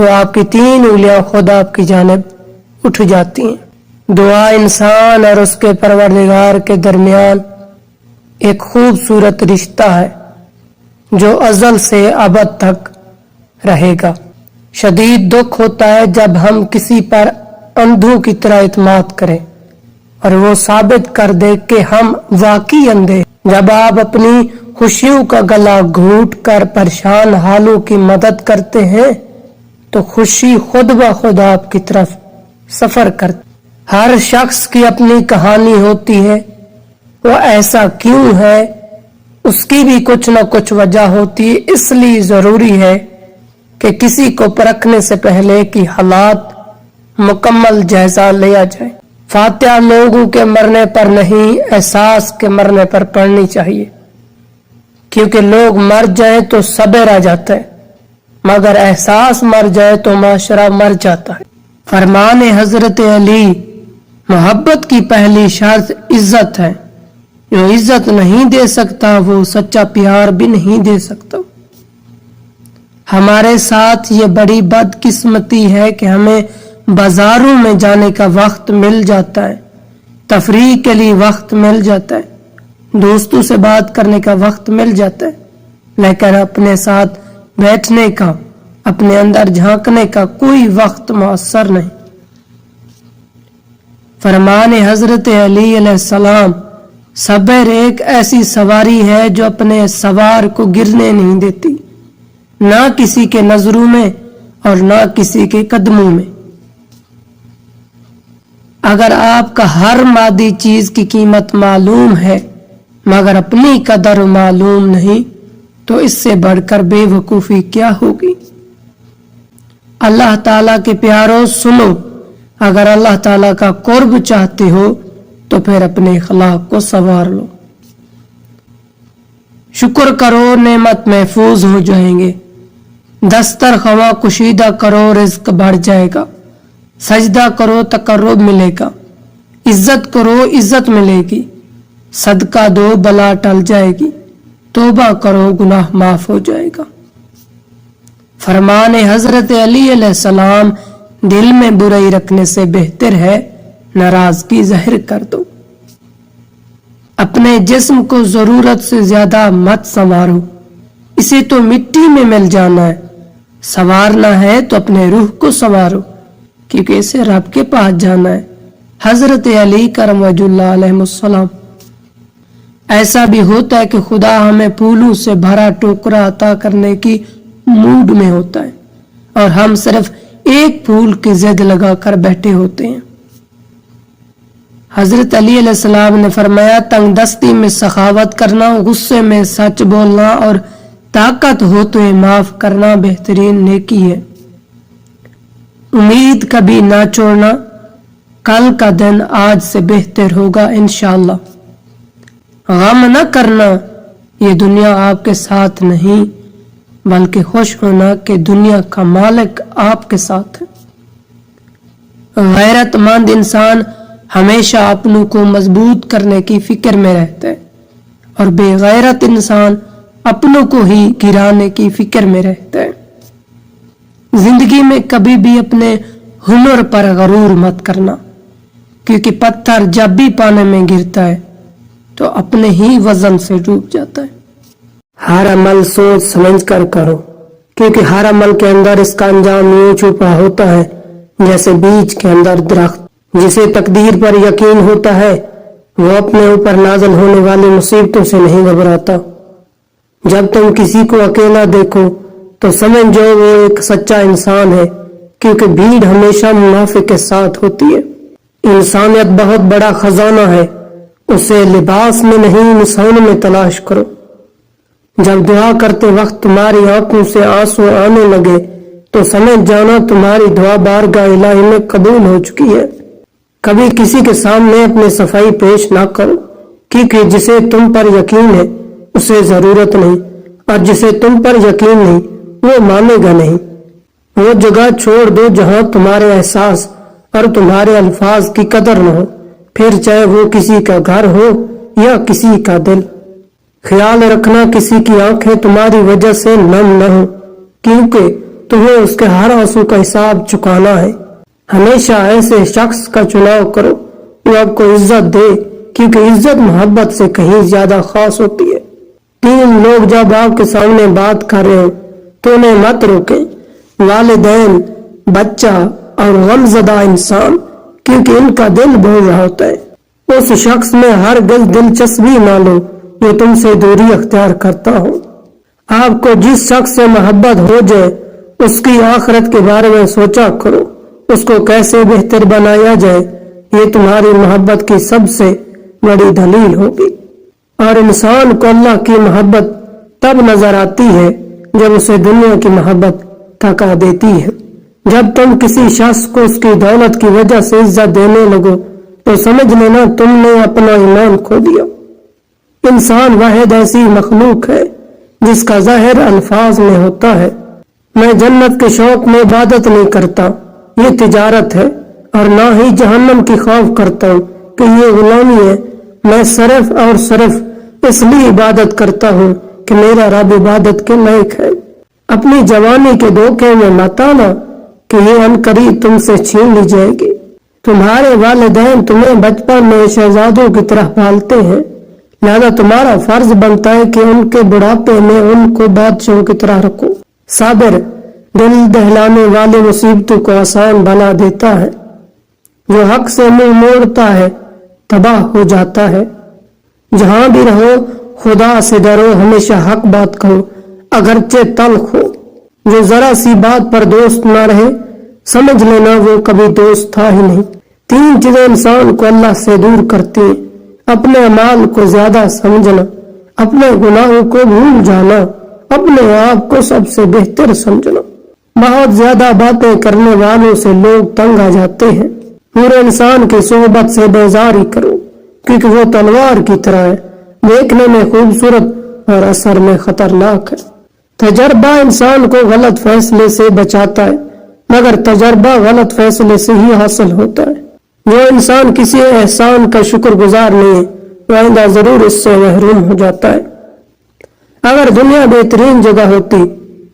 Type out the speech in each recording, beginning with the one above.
تو آپ کی 3 انگلیاں خود آپ کی جانب اٹھ جاتی ہیں۔ دعا انسان اور اس کے پروردگار کے درمیان ایک خوبصورت رشتہ ہے جو ازل سے ابد تک رہے گا۔ شدید دکھ ہوتا ہے جب ہم کسی پر اندھوں کی طرح اعتماد کریں اور وہ ثابت کر دے کہ ہم واقعی اندھے۔ جب آپ اپنی خوشیوں کا گلا گھونٹ کر پریشان حالوں کی مدد کرتے ہیں تو خوشی خود بخود آپ کی طرف سفر کرتی۔ ہر شخص کی اپنی کہانی ہوتی ہے، وہ ایسا کیوں ہے، اس کی بھی کچھ نہ کچھ وجہ ہوتی ہے۔ اس لیے ضروری ہے کہ کسی کو پرکھنے سے پہلے کی حالات مکمل جائزہ لیا جائے۔ فاتحہ لوگوں کے مرنے پر نہیں، احساس کے مرنے پر پڑھنی چاہیے، کیونکہ لوگ مر جائیں تو صبر آ جاتا ہے، مگر احساس مر جائے تو معاشرہ مر جاتا ہے۔ فرمان حضرت علی، محبت کی پہلی شرط عزت ہے، جو عزت نہیں دے سکتا وہ سچا پیار بھی نہیں دے سکتا۔ ہمارے ساتھ یہ بڑی بدقسمتی ہے کہ ہمیں بازاروں میں جانے کا وقت مل جاتا ہے، تفریح کے لیے وقت مل جاتا ہے، دوستوں سے بات کرنے کا وقت مل جاتا ہے، لیکن اپنے ساتھ بیٹھنے کا، اپنے اندر جھانکنے کا کوئی وقت میسر نہیں۔ فرمان حضرت علی علیہ السلام، صبر ایک ایسی سواری ہے جو اپنے سوار کو گرنے نہیں دیتی، نہ کسی کے نظروں میں اور نہ کسی کے قدموں میں۔ اگر آپ کا ہر مادی چیز کی قیمت معلوم ہے مگر اپنی قدر معلوم نہیں تو اس سے بڑھ کر بے وقوفی کیا ہوگی۔ اللہ تعالیٰ کے پیاروں سنو، اگر اللہ تعالیٰ کا قرب چاہتے ہو تو پھر اپنے اخلاق کو سنوار لو، شکر کرو نعمت محفوظ ہو جائیں گے، دسترخواں کشیدہ کرو رزق بڑھ جائے گا، سجدہ کرو تقرب ملے گا، عزت کرو عزت ملے گی، صدقہ دو بلا ٹل جائے گی، توبہ کرو گناہ معاف ہو جائے گا۔ فرمان حضرت علی علیہ السلام، دل میں برائی رکھنے سے بہتر ہے ناراضگی ظاہر کر دو۔ اپنے جسم کو ضرورت سے زیادہ مت سنوارو، اسے تو مٹی میں مل جانا ہے، سنوارنا ہے تو اپنے روح کو سنوارو، کیونکہ اسے رب کے پاس جانا ہے۔ حضرت علی کرم وجہ اللہ علیہ السلام۔ ایسا بھی ہوتا ہے کہ خدا ہمیں پھولوں سے بھرا ٹوکرا عطا کرنے کی موڈ میں ہوتا ہے اور ہم صرف ایک پھول کی ضد لگا کر بیٹھے ہوتے ہیں۔ حضرت علی علیہ السلام نے فرمایا، تنگ دستی میں سخاوت کرنا، غصے میں سچ بولنا اور طاقت ہو تو معاف کرنا بہترین نیکی ہے۔ امید کبھی نہ چھوڑنا، کل کا دن آج سے بہتر ہوگا انشاءاللہ۔ غم نہ کرنا، یہ دنیا آپ کے ساتھ نہیں بلکہ خوش ہونا کہ دنیا کا مالک آپ کے ساتھ ہے۔ غیرت مند انسان ہمیشہ اپنوں کو مضبوط کرنے کی فکر میں رہتا ہے اور بے غیرت انسان اپنوں کو ہی گرانے کی فکر میں رہتا ہے۔ زندگی میں کبھی بھی اپنے ہنر پر غرور مت کرنا، کیونکہ پتھر جب بھی پانی میں گرتا ہے تو اپنے ہی وزن سے ڈوب جاتا ہے۔ ہر عمل سوچ سمجھ کر کرو، کیونکہ ہر عمل کے اندر اس کا انجام یوں چھپا ہوتا ہے جیسے بیج کے اندر درخت۔ جسے تقدیر پر یقین ہوتا ہے وہ اپنے اوپر نازل ہونے والی مصیبتوں سے نہیں گھبراتا۔ جب تم کسی کو اکیلا دیکھو تو سمجھو وہ ایک سچا انسان ہے، کیونکہ بھیڑ ہمیشہ منافق کے ساتھ ہوتی ہے۔ انسانیت بہت بڑا خزانہ ہے، اسے لباس میں نہیں نشان میں تلاش کرو۔ جب دعا کرتے وقت تمہاری آنکھوں سے آنسو آنے لگے تو سمجھ جانا تمہاری دعا بارگاہ الہی میں قبول ہو چکی ہے۔ کبھی کسی کے سامنے اپنی صفائی پیش نہ کرو، کیونکہ جسے تم پر یقین ہے اسے ضرورت نہیں، اور جسے تم پر یقین نہیں وہ مانے گا نہیں۔ وہ جگہ چھوڑ دو جہاں تمہارے احساس اور تمہارے الفاظ کی قدر نہ ہو، پھر چاہے وہ کسی کا گھر ہو یا کسی کا دل۔ خیال رکھنا کسی کی آنکھیں تمہاری وجہ سے نم نہ ہو، کیونکہ تمہیں اس کے ہر آنسو کا حساب چکانا ہے۔ ہمیشہ ایسے شخص کا چناؤ کرو جو آپ کو عزت دے، کیونکہ عزت محبت سے کہیں زیادہ خاص ہوتی ہے۔ 3 لوگ جب آپ کے سامنے بات کر رہے ہوں تو انہیں مت روکیں، والدین، بچہ اور غمزدہ انسان، کیونکہ ان کا دل بول رہا ہوتا ہے۔ اس شخص میں ہرگز دلچسپی نہ لو جو تم سے دوری اختیار کرتا ہو۔ آپ کو جس شخص سے محبت ہو جائے اس کی آخرت کے بارے میں سوچا کرو، اس کو کیسے بہتر بنایا جائے، یہ تمہاری محبت کی سب سے بڑی دلیل ہوگی۔ اور انسان کو اللہ کی محبت تب نظر آتی ہے جب اسے دنیا کی محبت تھکا دیتی ہے۔ جب تم کسی شخص کو اس کی دولت کی وجہ سے عزت دینے لگو تو سمجھ لینا تم نے اپنا ایمان کھو دیا۔ انسان واحد ایسی مخلوق ہے جس کا ظاہر الفاظ میں ہوتا ہے، میں جنت کے شوق میں عبادت نہیں کرتا، یہ تجارت ہے، اور نہ ہی جہنم کی خوف کرتا ہوں کہ یہ غلامی ہے، میں صرف اور صرف اس لیے عبادت کرتا ہوں کہ میرا رب عبادت کے لائق ہے۔ اپنی جوانی کے دھوکے میں مت آنا کہ یہ عنقریب تم سے چھین لی جائے گی۔ تمہارے والدین تمہیں بچپن میں شہزادوں کی طرح پالتے ہیں، لہذا تمہارا فرض بنتا ہے کہ ان کے بڑھاپے میں ان کو بادشاہوں کی طرح رکھو۔ صابر دل دہلانے والی مصیبتوں کو آسان بنا دیتا ہے، جو حق سے منہ موڑتا ہے تباہ ہو جاتا ہے۔ جہاں بھی رہو خدا سے ڈرو، ہمیشہ حق بات کہو اگرچہ تلخ ہو۔ جو ذرا سی بات پر دوست نہ رہے سمجھ لینا وہ کبھی دوست تھا ہی نہیں۔ 3 چیزیں انسان کو اللہ سے دور کرتی ہیں: اپنے اعمال کو زیادہ سمجھنا، اپنے گناہوں کو بھول جانا، اپنے آپ کو سب سے بہتر سمجھنا۔ بہت زیادہ باتیں کرنے والوں سے لوگ تنگ آ جاتے ہیں۔ پورے انسان کی صحبت سے بیزاری کرو، کیونکہ وہ تلوار کی طرح ہے، دیکھنے میں خوبصورت اور اثر میں خطرناک ہے۔ تجربہ انسان کو غلط فیصلے سے بچاتا ہے، مگر تجربہ غلط فیصلے سے ہی حاصل ہوتا ہے۔ جو انسان کسی احسان کا شکر گزار نہیں ہے وہ آئندہ ضرور اس سے محروم ہو جاتا ہے۔ اگر دنیا بہترین جگہ ہوتی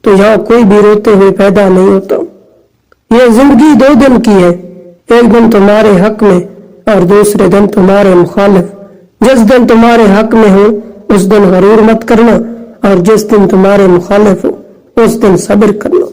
تو یہاں کوئی بھی روتے ہوئے پیدا نہیں ہوتا۔ یہ زندگی 2 دن کی ہے، ایک دن تمہارے حق میں اور دوسرے دن تمہارے مخالف۔ جس دن تمہارے حق میں ہو اس دن غرور مت کرنا، اور جس دن تمہارے مخالف ہو اس دن صبر کرنا۔